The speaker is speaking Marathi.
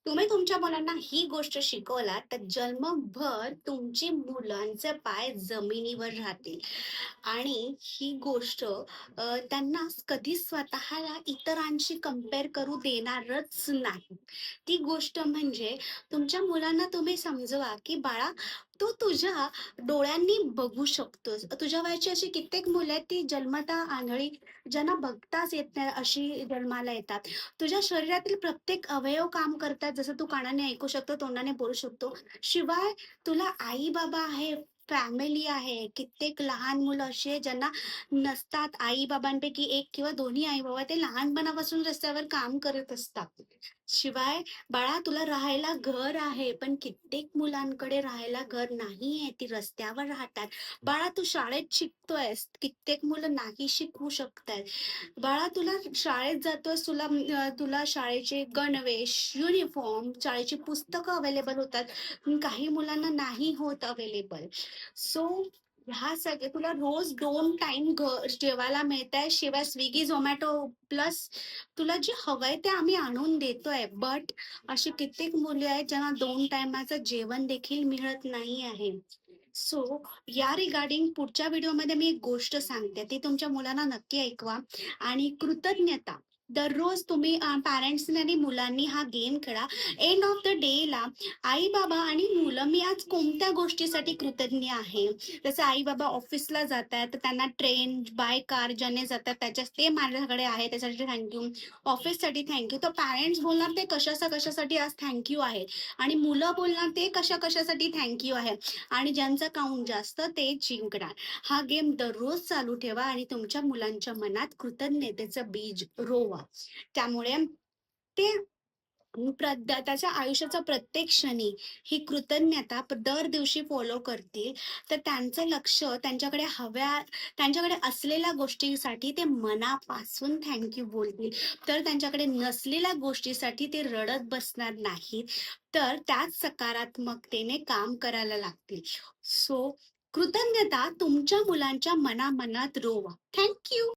तुम्ही तुमच्या मुलांना ही गोष्ट शिकवलात, तर जन्मभर तुमची मुलांचे पाय जमिनीवर राहतील आणि ही गोष्ट त्यांना कधीच स्वतःला इतरांशी कंपेअर करू देणारच नाही. ती गोष्ट म्हणजे तुमच्या मुलांना तुम्ही समजवा, की "बाळा, तू तुझ्या डोळ्यांनी बघू शकतोस." तुझ्या वयाची अशी कित्येक मुलं आहेत, ती जन्मतः आंधळी, ज्यांना बघताच येत नाही, अशी जन्माला येतात. तुझ्या शरीरातील प्रत्येक अवयव काम करतात. जसं तू कानाने ऐकू शकतो, तोंडाने बोलू शकतो. शिवाय तुला आई-बाबा आहे, फॅमिली आहे. कित्येक लहान मुलं अशी आहेत ज्यांना नसतात. आई-बाबांपैकी एक किंवा दोन्ही आई-बाबा ते लहानपणापासून रस्त्यावर काम करत असतात. शिवाय बाळा, तुला राहायला घर आहे, पण कित्येक मुलांकडे राहायला घर नाहीये. ती रस्त्यावर राहतात. बाळा, तू शाळेत शिकतोयस, कित्येक मुलं नाही शिकू शकतायत. बाळा, तुला शाळेत जातोस, तुला शाळेचे गणवेश, युनिफॉर्म, शाळेची पुस्तकं अवेलेबल होतात. काही मुलांना नाही होत अवेलेबल. सो ह्या सगळे तुला रोज 2 टाईम जेवायला मिळतंय. शिवाय Swiggy, Zomato प्लस तुला जे हवंय ते आम्ही आणून देतोय. बट अशी कित्येक मुले आहेत ज्यांना 2 टाईमाचं जेवण देखील मिळत नाही आहे. सो या रिगार्डिंग पुढच्या व्हिडिओमध्ये मी एक गोष्ट सांगते, ती तुमच्या मुलांना नक्की ऐकवा. आणि कृतज्ञता दररोज तुम्ही पॅरेंट्सने आणि मुलांनी हा गेम खेळा. एंड ऑफ द डेला आई बाबा आणि मुलं, मी आज कोणत्या गोष्टीसाठी कृतज्ञ आहे. जसं आई बाबा ऑफिसला जातात, तर त्यांना ट्रेन बाय कार ज्याने जातात त्याच्या ते माझ्याकडे आहे, त्यासाठी थँक्यू. ऑफिससाठी थँक्यू. तर पॅरेंट्स बोलणार ते कशासाठी आज थँक्यू आहे, आणि मुलं बोलणार ते कशासाठी थँक्यू आहे. आणि ज्यांचं काउंट जास्त ते जिंकणार. हा गेम दररोज चालू ठेवा आणि तुमच्या मुलांच्या मनात कृतज्ञतेचं बीज रोवा. त्यामुळे ते त्याच्या आयुष्याच्या प्रत्येक क्षणी ही कृतज्ञता दर दिवशी फॉलो करतील, तर त्यांचं लक्ष त्यांच्याकडे असलेल्या गोष्टीसाठी ते मनापासून थँक्यू बोलतील. तर त्यांच्याकडे नसलेल्या गोष्टीसाठी ते रडत बसणार नाहीत, तर त्याच सकारात्मकतेने काम करायला लागतील. सो कृतज्ञता तुमच्या मुलांच्या मनामनात रोवा. थँक्यू.